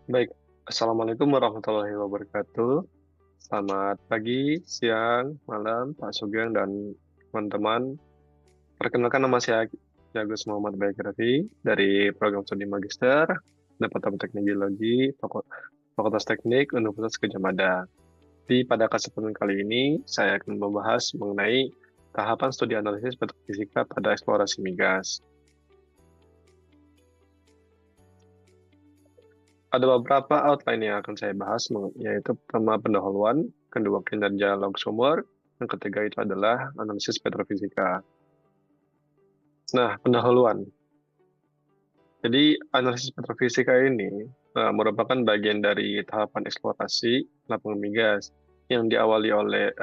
Baik, Assalamualaikum warahmatullahi wabarakatuh. Selamat pagi, siang, malam, Pak Sugeng dan teman-teman. Perkenalkan nama saya Agus Muhammad Baik Raffi dari program studi Magister Departemen Teknik Geologi Fakultas Teknik Universitas Gadjah Mada. Pada kesempatan kali ini, saya akan membahas mengenai tahapan studi analisis petrofisika pada eksplorasi migas. Ada beberapa outline yang akan saya bahas, yaitu pertama pendahuluan, kedua kinerja log sumur, yang ketiga itu adalah analisis petrofisika. Nah, pendahuluan. Jadi, analisis petrofisika ini merupakan bagian dari tahapan eksplorasi lapangan migas yang diawali oleh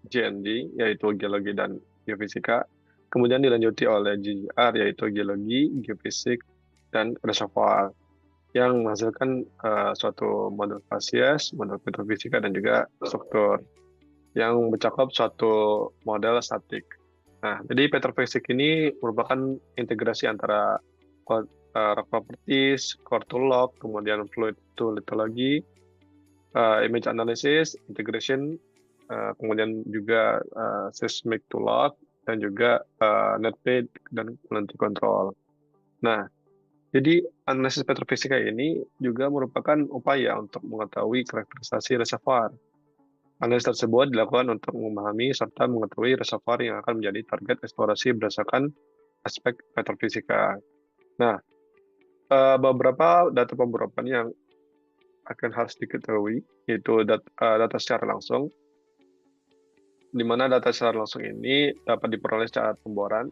GND, yaitu geologi dan geofisika, kemudian dilanjuti oleh GGR, yaitu geologi, geofisik, dan reservoir yang menghasilkan suatu model spasies, model petrofisika, dan juga struktur yang mencakup suatu model statik. Nah, jadi petrofisik ini merupakan integrasi antara rock properties, core to log, kemudian fluid to lithology, image analysis, integration, kemudian juga seismic to log, dan juga net feed dan quality control. Nah, jadi, analisis petrofisika ini juga merupakan upaya untuk mengetahui karakterisasi reservoir. Analisis tersebut dilakukan untuk memahami serta mengetahui reservoir yang akan menjadi target eksplorasi berdasarkan aspek petrofisika. Nah, beberapa data pemboropan yang akan harus diketahui, yaitu data secara langsung, di mana data secara langsung ini dapat diperoleh secara pemboran.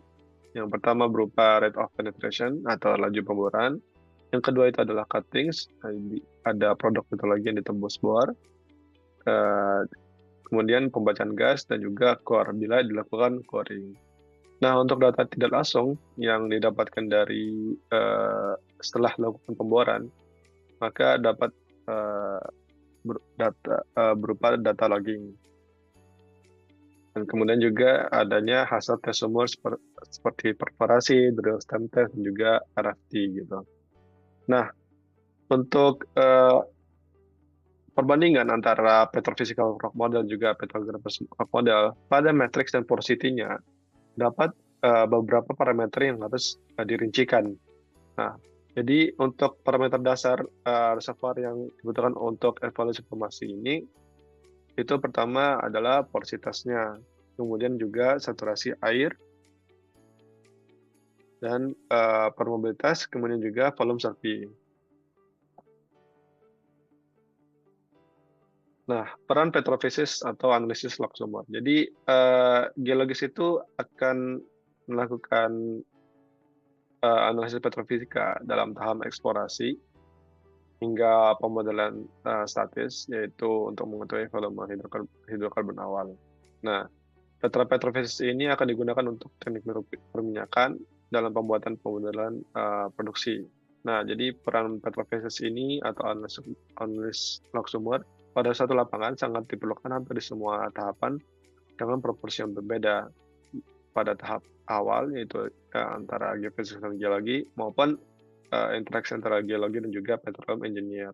Yang pertama berupa rate of penetration atau laju pemboran. Yang kedua itu adalah cuttings, ada produk metodologi yang ditembus bor, kemudian pembacaan gas, dan juga core bila dilakukan coring. Nah, untuk data tidak langsung yang didapatkan dari setelah dilakukan pemboran, maka dapat berupa data logging. Dan kemudian juga adanya hasil tes sumur seperti perforasi, drill stem test, dan juga RFT gitu. Nah, untuk perbandingan antara petrophysical rock model juga petrographers rock model pada matrix dan porosity-nya dapat beberapa parameter yang harus dirincikan. Nah, jadi untuk parameter dasar reservoir yang dibutuhkan untuk evaluasi formasi ini itu pertama adalah porositasnya, kemudian juga saturasi air dan permeabilitas, kemudian juga volume survey. Nah, peran petrofisis atau analisis log sumur. Jadi, geologis itu akan melakukan analisis petrofisika dalam tahap eksplorasi hingga pemodelan statis, yaitu untuk mengetahui volume hidrokarbon awal. Nah, petrofisis ini akan digunakan untuk teknik perminyakan dalam pembuatan pemodelan produksi. Nah, jadi peran petrofisis ini atau analis log sumur pada satu lapangan sangat diperlukan hampir di semua tahapan dengan proporsi yang berbeda pada tahap awal, yaitu antara geofisik dan geologi, maupun interaksi antara geologi dan juga petroleum engineer.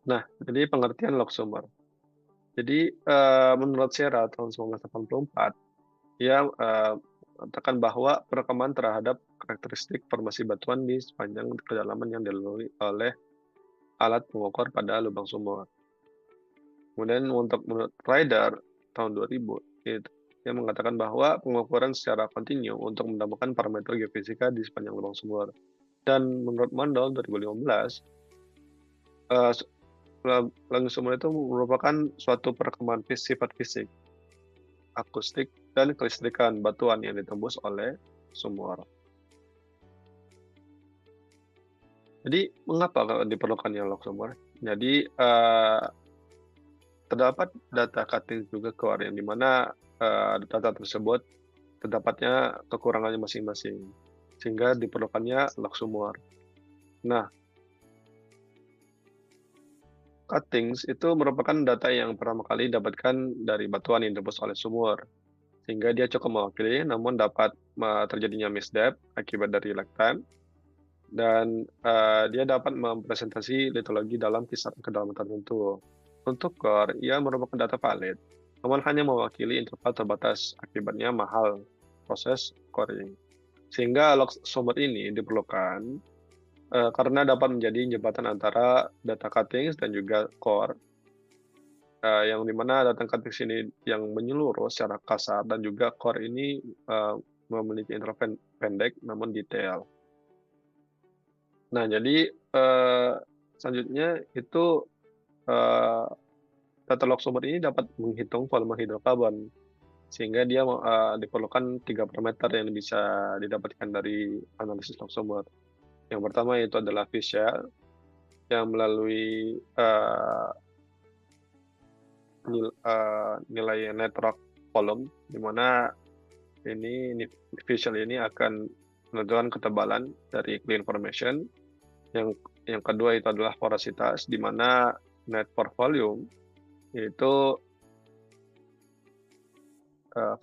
Nah, jadi pengertian log sumur. Jadi, menurut Sierra tahun 1984, ia mengatakan bahwa perekaman terhadap karakteristik formasi batuan di sepanjang kedalaman yang dilalui oleh alat pengukur pada lubang sumur. Kemudian menurut Ryder tahun 2000, dia mengatakan bahwa pengukuran secara kontinu untuk mendapatkan parameter geofisika di sepanjang lubang sumur. Dan menurut Mondol 2015, lubang sumur itu merupakan suatu perekaman sifat fisik, akustik, dan kelistrikan batuan yang ditembus oleh sumur. Jadi, mengapa diperlukannya log sumur? Jadi, terdapat data cutting juga keluar yang dimana data tersebut terdapatnya kekurangannya masing-masing, sehingga diperlukannya log sumur. Nah, cuttings itu merupakan data yang pertama kali didapatkan dari batuan yang ditembus oleh sumur, sehingga dia cukup mewakili, namun dapat terjadinya misdep akibat dari lag time, dan dia dapat mempresentasi litologi dalam kisaran kedalaman tertentu. Untuk core, ia merupakan data valid, namun hanya mewakili interval terbatas, akibatnya mahal proses coring. Sehingga log sumber ini diperlukan karena dapat menjadi jembatan antara data cuttings dan juga core, yang dimana data cuttings ini yang menyeluruh secara kasar dan juga core ini memiliki interval pendek namun detail. Nah, jadi selanjutnya itu data log sumber ini dapat menghitung volume hidrokarbon, sehingga dia diperlukan 3 parameter yang bisa didapatkan dari analisis log sumber. Yang pertama itu adalah Fish-Shale, yang melalui nilai net rock volume, di mana ini Fish-Shale ini akan menentukan ketebalan dari clean formation. Yang kedua itu adalah porositas, di mana net pore volume yaitu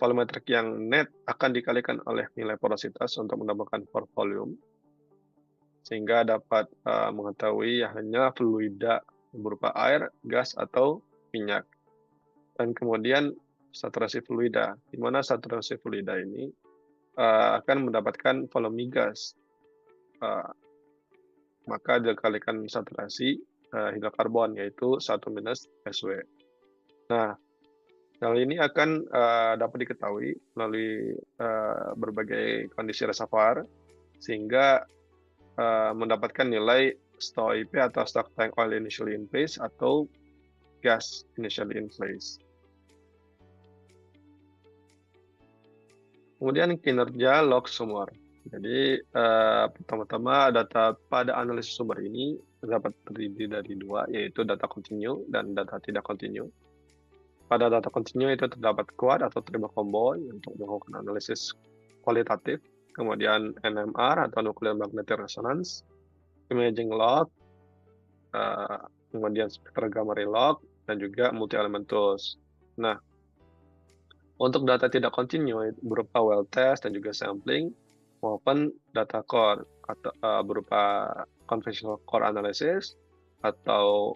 volumetrik yang net akan dikalikan oleh nilai porositas untuk mendapatkan pore volume, sehingga dapat mengetahui hanya fluida berupa air, gas, atau minyak. Dan kemudian saturasi fluida, di mana saturasi fluida ini akan mendapatkan volume migas. Maka dikalikan saturasi hidrokarbon, yaitu 1 minus SW. Nah, hal ini akan dapat diketahui melalui berbagai kondisi reservoir, sehingga mendapatkan nilai STOIP atau stock tank oil initially in place atau gas initially in place. Kemudian kinerja log sumber. Jadi pertama-tama data pada analisis sumber ini dapat terdiri dari 2, yaitu data continue dan data tidak continue. Pada data continue itu terdapat quad atau triple combo untuk melakukan analisis kualitatif, kemudian NMR atau nuclear magnetic resonance, imaging log, kemudian spectral gamma ray log, dan juga multi element tools. Nah, untuk data tidak continue berupa well test dan juga sampling, maupun data core atau berupa conventional core analysis atau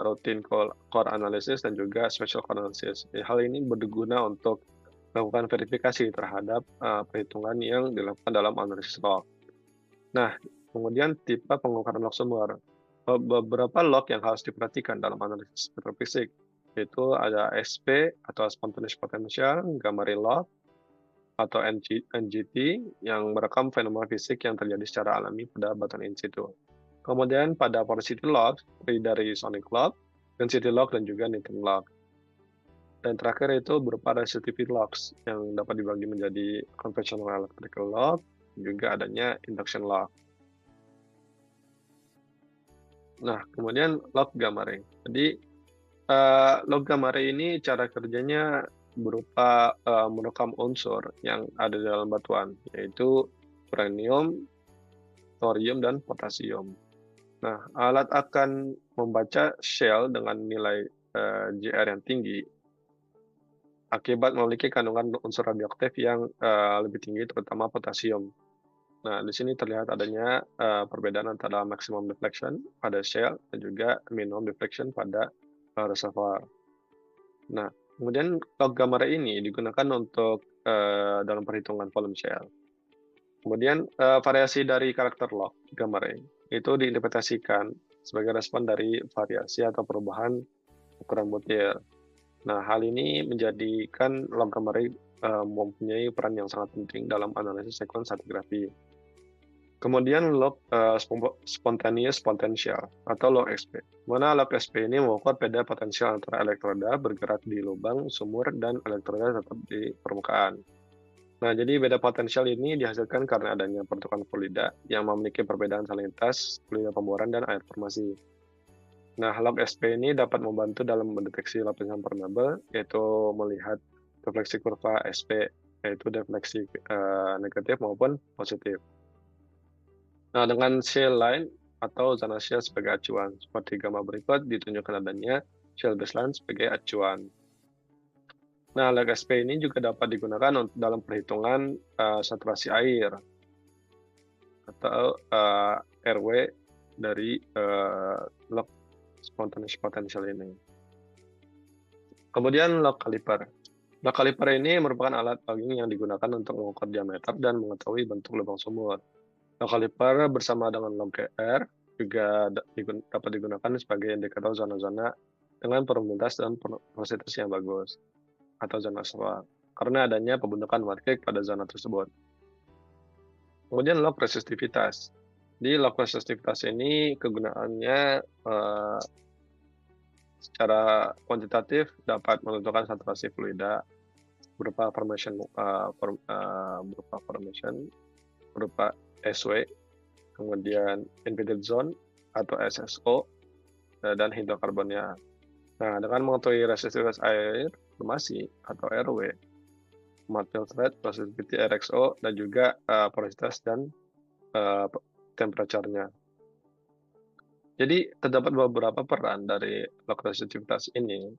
routine core analysis dan juga special core analysis. Hal ini berguna untuk melakukan verifikasi terhadap perhitungan yang dilakukan dalam analisis log. Nah, kemudian tipe pengukuran log sumber. Beberapa log yang harus diperhatikan dalam analisis petrofisik, yaitu ada SP atau spontaneous potential, gamma ray log, atau NGT yang merekam fenomena fisik yang terjadi secara alami pada batuan in situ. Kemudian pada porosity log, terdiri dari sonic log, density log, dan juga neutron log. Dan terakhir itu berupa resistivity logs yang dapat dibagi menjadi conventional electrical log, juga adanya induction log. Nah, kemudian log gamma ray. Jadi log gamma ray ini cara kerjanya berupa merekam unsur yang ada di dalam batuan, yaitu uranium, thorium, dan potasium. Nah, alat akan membaca shell dengan nilai JR yang tinggi akibat memiliki kandungan unsur radioaktif yang lebih tinggi, terutama potasium. Nah, di sini terlihat adanya perbedaan antara maximum deflection pada shell dan juga minimum deflection pada reservoir. Nah, kemudian log gamma ray ini digunakan untuk dalam perhitungan volume shell. Kemudian variasi dari karakter log gamma ray itu diinterpretasikan sebagai respon dari variasi atau perubahan ukuran butir. Nah, hal ini menjadikan log gamma ray mempunyai peran yang sangat penting dalam analisis sekuens stratigrafi. Kemudian log spontaneous potential atau log SP. Mana log SP ini mengukur beda potensial antara elektroda bergerak di lubang sumur dan elektroda tetap di permukaan. Nah, jadi beda potensial ini dihasilkan karena adanya pertukaran fluida yang memiliki perbedaan salinitas fluida pemboran dan air formasi. Nah, log SP ini dapat membantu dalam mendeteksi lapisan permeable, yaitu melihat defleksi kurva SP, yaitu defleksi negatif maupun positif. Nah, dengan shell line atau zona shell sebagai acuan, seperti gambar berikut ditunjukkan adanya shell baseline sebagai acuan. Nah, log SP ini juga dapat digunakan dalam perhitungan saturasi air. atau RW dari log spontaneous potential ini. Kemudian log caliper. Log caliper ini merupakan alat logging yang digunakan untuk mengukur diameter dan mengetahui bentuk lubang sumur. Log caliper bersama dengan log GR juga dapat digunakan sebagai indikator zona-zona dengan probabilitas dan porositas yang bagus atau zona sewa karena adanya pembentukan matrix pada zona tersebut. Kemudian log resistivitas. Di log resistivitas ini kegunaannya secara kuantitatif dapat menentukan saturasi fluida berupa formation berupa SW, kemudian embedded zone atau SSO dan hidrokarbonnya. Nah, dengan mengetahui resistivitas air formasi atau RW, material thread, resistivity RXO, dan juga porositas dan temperaturnya. Jadi terdapat beberapa peran dari log resistivitas ini,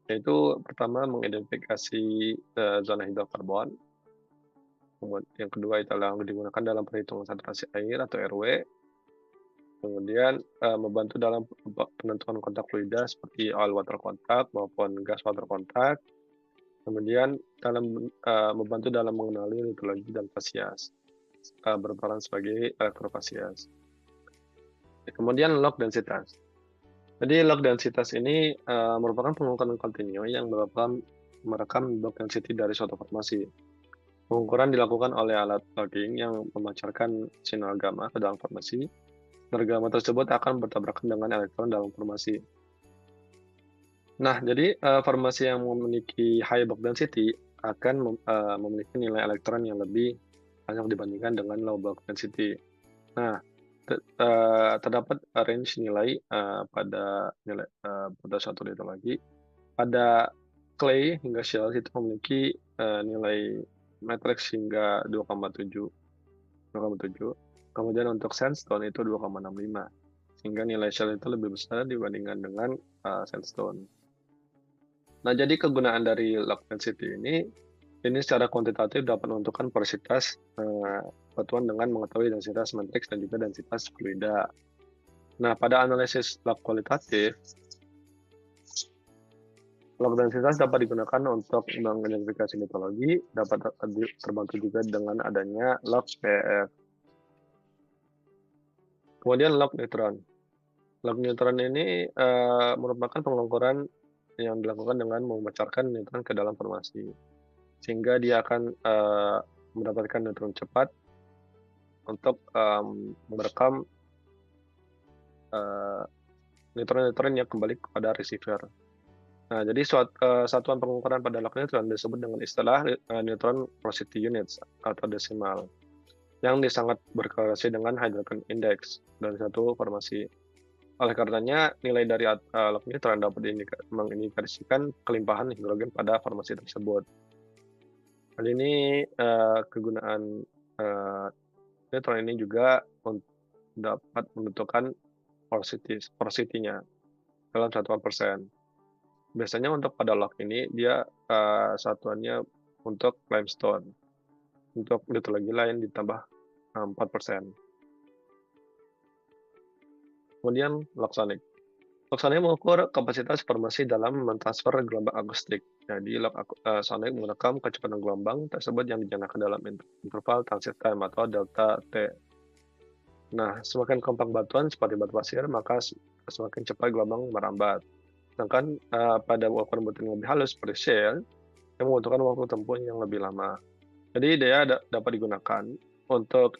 yaitu pertama mengidentifikasi zona hidrokarbon, kemudian yang kedua itu adalah digunakan dalam perhitungan saturasi air atau RW, kemudian membantu dalam penentuan kontak fluida seperti oil water contact maupun gas water contact, kemudian dalam membantu dalam mengenali litologi dan fasias, berperan sebagai elektropasias. Kemudian log densitas. Jadi log densitas ini merupakan pengukuran kontinu yang merekam log density dari suatu formasi. Pengukuran dilakukan oleh alat logging yang memancarkan sinyal gamma ke dalam formasi. Dan gamma tersebut akan bertabrakan dengan elektron dalam formasi. Nah, jadi formasi yang memiliki high log density akan memiliki nilai elektron yang lebih banyak dibandingkan dengan low log density. Nah, terdapat range nilai pada suatu litologi. Pada clay hingga shell itu memiliki nilai matrix hingga 2,7. Kemudian untuk sandstone itu 2,65. Sehingga nilai shell itu lebih besar dibandingkan dengan sandstone. Nah, jadi kegunaan dari log density ini secara kuantitatif dapat menentukan porositas batuan dengan mengetahui densitas matrix dan juga densitas fluida. Nah, pada analisis log kualitatif, log densitas dapat digunakan untuk mengidentifikasi litologi, dapat terbantu juga dengan adanya log PF. Kemudian log neutron. Log neutron ini merupakan pengukuran yang dilakukan dengan memancarkan neutron ke dalam formasi, sehingga dia akan mendapatkan neutron cepat untuk merekam neutron-neutron yang kembali kepada receiver. Nah, jadi satuan pengukuran pada log neutron disebut dengan istilah neutron porosity units atau desimal, yang sangat berkorelasi dengan hydrogen index dari satu formasi. Oleh karenanya, nilai dari log neutron dapat mengindikasikan kelimpahan hidrogen pada formasi tersebut. Hal ini kegunaan neutron ini juga dapat menentukan porosity-nya dalam satuan persen. Biasanya untuk pada log ini dia satuannya untuk limestone. Untuk litologi lain ditambah 4%. Kemudian log sonic. Log sonic mengukur kapasitas formasi dalam mentransfer gelombang akustik. Jadi log sonic merekam kecepatan gelombang tersebut yang dinyalakan dalam interval transit time atau delta T. Nah, semakin kompak batuan seperti batu pasir, maka semakin cepat gelombang merambat. Sedangkan pada ukuran batuan yang lebih halus seperti shale, yang membutuhkan waktu tempuh yang lebih lama. Jadi dia dapat digunakan untuk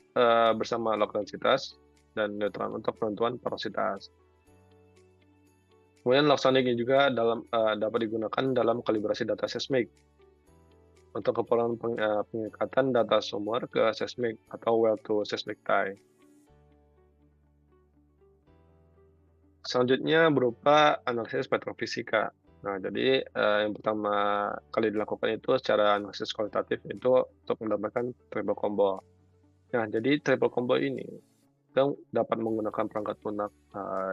bersama log densitas dan neutron untuk penentuan porositas. Kemudian log sonic ini juga dapat digunakan dalam kalibrasi data seismik untuk keperluan pengikatan data sumur ke seismik atau well to seismic tie. Selanjutnya berupa analisis petrofisika. Nah, jadi yang pertama kali dilakukan itu secara analisis kualitatif itu untuk mendapatkan triple combo. Nah, jadi triple combo ini kita dapat menggunakan perangkat lunak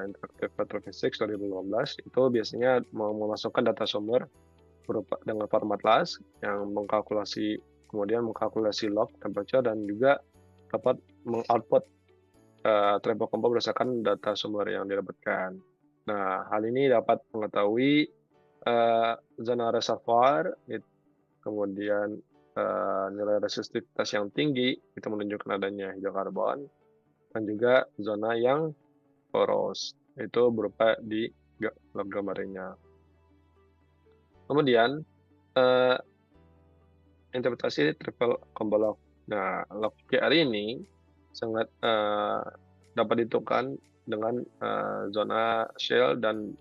Interactive Petrophysics 2015. Itu biasanya memasukkan data sumber berupa dengan format LAS yang kemudian mengkalkulasi log, temperature, dan juga dapat mengoutput Travel Combo berdasarkan data sumber yang didapatkan. Nah, hal ini dapat mengetahui zona reservoir, kemudian nilai resistivitas yang tinggi, itu menunjukkan adanya hidrokarbon, dan juga zona yang poros, itu berupa di log gambarnya. Kemudian, eh, interpretasi triple combo log. Nah, log QR ini sangat dapat ditentukan dengan zona shale dan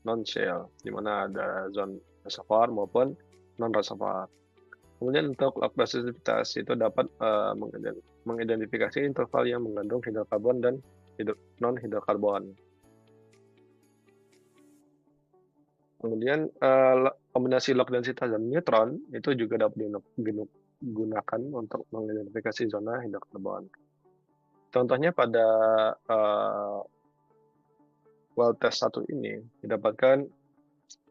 non shale, di mana ada zona reservoir maupun non reservoir. Kemudian untuk log resistitivitas itu dapat mengidentifikasi interval yang mengandung hidrokarbon dan non hidrokarbon. Kemudian kombinasi log densitas dan neutron itu juga dapat digunakan untuk mengidentifikasi zona hidrokarbon. Contohnya pada well test 1 ini didapatkan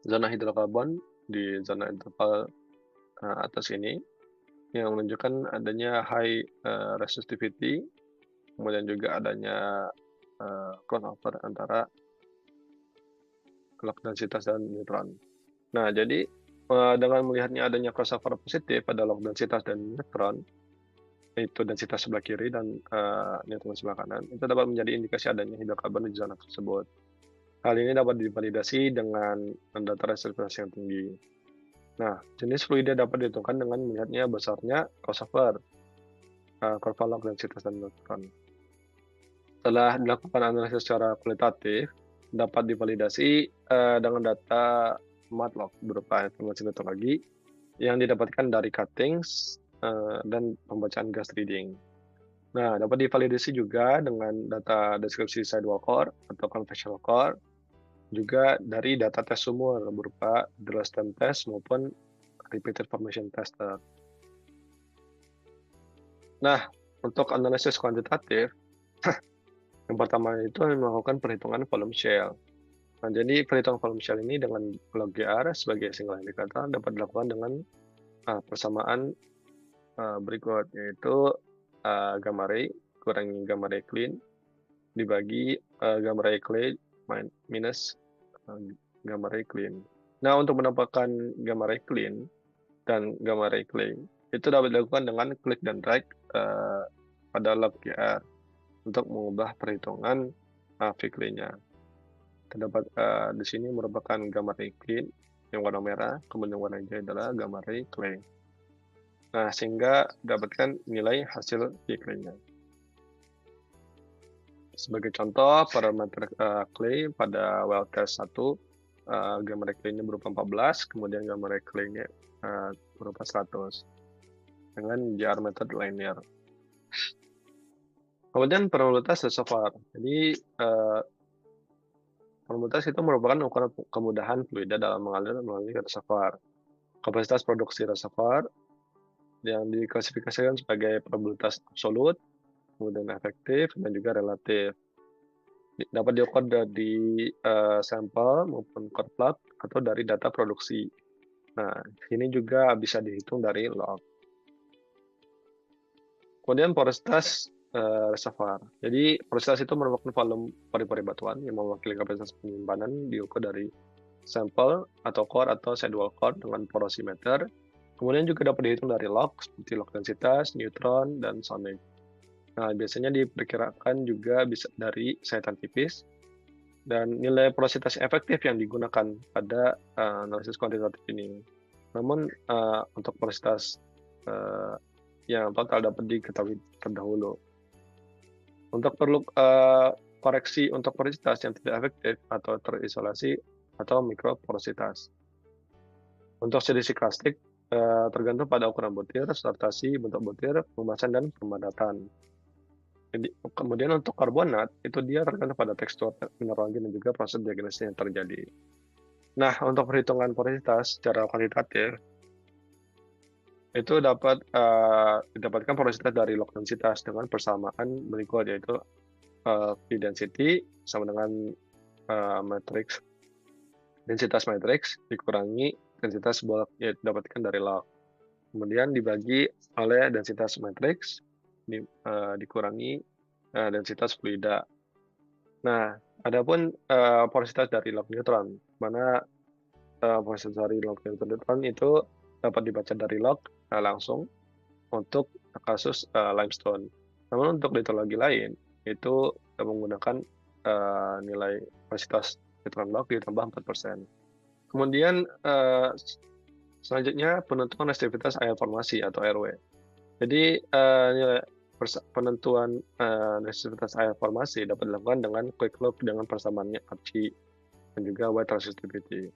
zona hidrokarbon di zona interval atas ini yang menunjukkan adanya high resistivity, kemudian juga adanya crossover antara log densitas dan neutron. Nah, jadi dengan melihatnya adanya crossover positif pada log densitas dan neutron, yaitu densitas sebelah kiri dan neutron sebelah kanan, itu dapat menjadi indikasi adanya hidrokarbon di zona tersebut. Hal ini dapat divalidasi dengan data resistivitas yang tinggi. Nah, jenis fluida dapat ditentukan dengan melihatnya besarnya crossover, kurva log densitas dan neutron. Setelah dilakukan analisis secara kualitatif, dapat divalidasi dengan data MATLAB berupa informasi metodologi yang didapatkan dari cuttings dan pembacaan gas reading. Nah, dapat divalidasi juga dengan data deskripsi sidewall core atau conventional core, juga dari data tes sumur berupa Dresden test maupun repeated formation tester. Nah, untuk analisis kuantitatif, yang pertama itu melakukan perhitungan volume shale. Nah, jadi perhitungan volume shale ini dengan log GR sebagai single indikator dapat dilakukan dengan persamaan berikut, yaitu gamma ray kurangi gamma ray clean dibagi gamma ray clay minus gamma ray clean. Nah, untuk mendapatkan gamma ray clean dan gamma ray clay itu dapat dilakukan dengan klik dan drag pada log GR untuk mengubah perhitungan Vickley-nya. Terdapat di sini merupakan gamma ray clean yang warna merah, kemudian warna hijau adalah gamma ray clay. Nah, sehingga dapatkan nilai hasil Vickley-nya. Sebagai contoh, parameter clay pada well test 1, gamma ray clay-nya berupa 14, kemudian gamma ray clay-nya berupa 100 dengan GR method linear. Kemudian probabilitas reservoir. Jadi probabilitas itu merupakan ukuran kemudahan fluida dalam mengalir melalui reservoir. Kapasitas produksi reservoir yang diklasifikasikan sebagai probabilitas absolut, kemudian efektif, dan juga relatif. Dapat diukur dari sampel maupun core plot atau dari data produksi. Nah, ini juga bisa dihitung dari log. Kemudian porositas reservoir. Jadi porositas itu merupakan volume pori-pori batuan yang mewakili kapasitas penyimpanan diukur dari sampel atau core atau sidewall core dengan porosimeter. Kemudian juga dapat dihitung dari log seperti log densitas, neutron, dan sonic. Nah, biasanya diperkirakan juga bisa dari sayatan tipis dan nilai porositas efektif yang digunakan pada analisis kuantitatif ini. Namun untuk porositas yang total dapat diketahui terdahulu. Untuk perlu koreksi untuk porositas yang tidak efektif atau terisolasi atau mikroporositas. Untuk sedisi klasik tergantung pada ukuran butir, sortasi bentuk butir, pengemasan, dan pemadatan. Jadi, kemudian untuk karbonat itu dia tergantung pada tekstur mineralogi dan juga proses diagnosis yang terjadi. Nah, untuk perhitungan porositas secara kuantitatif itu dapat didapatkan porositas dari log densitas dengan persamaan berikut, yaitu P density sama dengan matrix densitas matrix dikurangi densitas bolak, yaitu didapatkan dari log. Kemudian dibagi oleh densitas matrix dikurangi densitas fluida. Nah, adapun porositas dari log neutron, mana porositas dari log neutron itu dapat dibaca dari log langsung untuk kasus limestone. Namun untuk litologi lain itu menggunakan nilai porositas neutron log ditambah 4%. Kemudian selanjutnya penentuan resistivitas air formasi atau RW. Jadi nilai penentuan resistivitas air formasi dapat dilakukan dengan quick look dengan persamaannya Archie dan juga wet resistivity.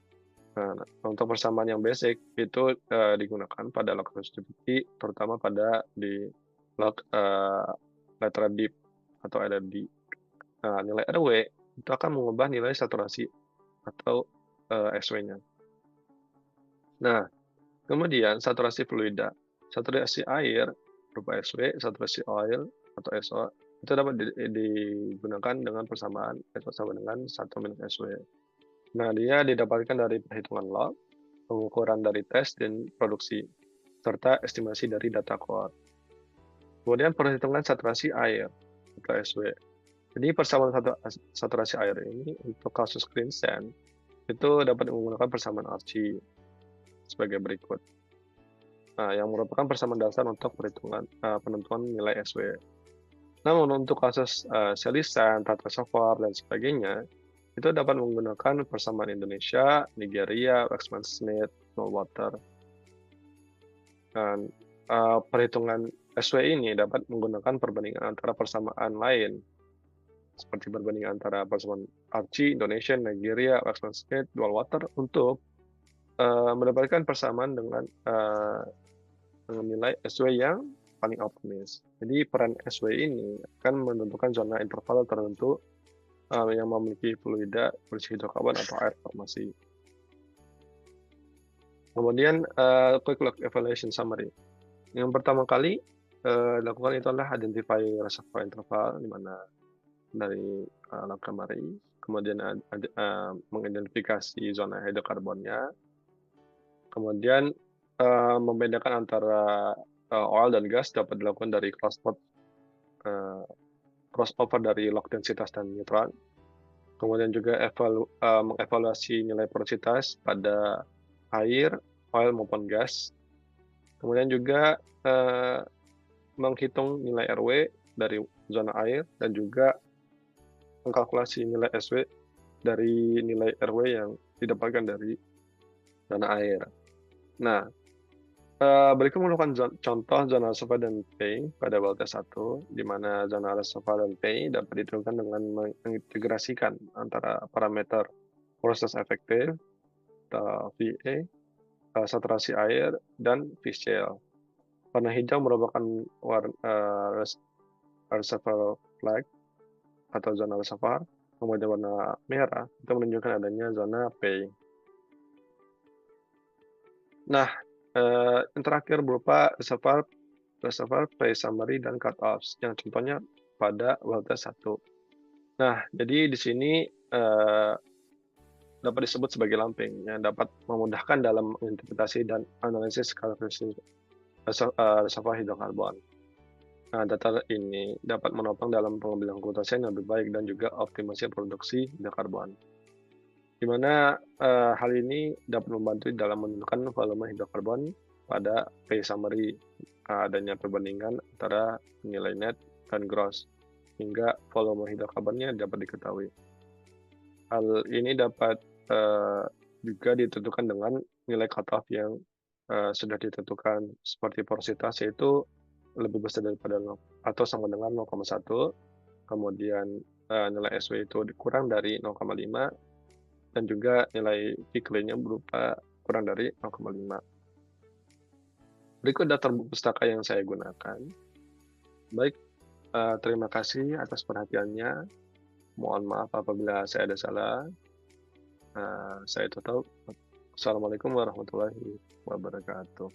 Nah, untuk persamaan yang basic itu digunakan pada log resistivity, terutama pada di log lateral deep atau LLD. Nah, nilai RW itu akan mengubah nilai saturasi atau SW-nya. Nah, kemudian saturasi fluida. Saturasi air berupa SW, saturasi oil atau SO itu dapat digunakan dengan persamaan SO sama dengan 1 minus SW. Nah, dia didapatkan dari perhitungan log, pengukuran dari tes dan produksi, serta estimasi dari data core. Kemudian perhitungan saturasi air atau SW. Jadi persamaan saturasi air ini untuk kasus clean sand itu dapat menggunakan persamaan Archie sebagai berikut. Nah, yang merupakan persamaan dasar untuk perhitungan penentuan nilai SW. Namun untuk kasus selisan, tata reservoir, dan sebagainya, itu dapat menggunakan persamaan Indonesia, Nigeria, Waxman Smith, Water. Dan perhitungan SW ini dapat menggunakan perbandingan antara persamaan lain, seperti perbandingan antara persamaan Archie, Indonesia, Nigeria, Waxman Smith, Water untuk mendapatkan persamaan dengan nilai SW yang paling optimis. Jadi peran SW ini akan menentukan zona interval tertentu yang memiliki fluida bersih hidrokarbon atau air formasi. Kemudian quick look evaluation summary. Yang pertama kali dilakukan itu adalah identify reservoir interval, di mana dari log kamari, kemudian mengidentifikasi zona hidrokarbonnya, kemudian membedakan antara oil dan gas dapat dilakukan dari crossover dari log densitas dan neutron. Kemudian juga mengevaluasi nilai porositas pada air, oil maupun gas. Kemudian juga menghitung nilai RW dari zona air dan juga mengkalkulasi nilai SW dari nilai RW yang didapatkan dari zona air. Nah, berikut merupakan contoh zona reservoir dan pay pada WLTS 1, di mana zona reservoir dan pay dapat ditentukan dengan mengintegrasikan antara parameter proses efektif, atau VA, saturasi air, dan Fischl. Warna hijau merupakan reservoir flag atau zona reservoir, kemudian warna merah itu menunjukkan adanya zona pay. Nah, yang terakhir berupa reservoir pay summary dan cut-offs, yang contohnya pada WLTS 1. Nah, jadi di sini dapat disebut sebagai lumping, yang dapat memudahkan dalam interpretasi dan analisis karakteristik reservoir hidrokarbon. Nah, data ini dapat menopang dalam pengambilan keputusan yang lebih baik dan juga optimasi produksi hidrokarbon, di mana hal ini dapat membantu dalam menentukan volume hidrokarbon pada pay summary, adanya perbandingan antara nilai net dan gross, hingga volume hidrokarbonnya dapat diketahui. Hal ini dapat juga ditentukan dengan nilai cutoff yang sudah ditentukan, seperti porositas yaitu lebih besar daripada 0 atau sama dengan 0,1, kemudian nilai SW itu kurang dari 0,5, dan juga nilai Fickle-nya berupa kurang dari 0,5. Berikut daftar buku pustaka yang saya gunakan. Baik, terima kasih atas perhatiannya. Mohon maaf apabila saya ada salah. Saya tutup. Assalamualaikum warahmatullahi wabarakatuh.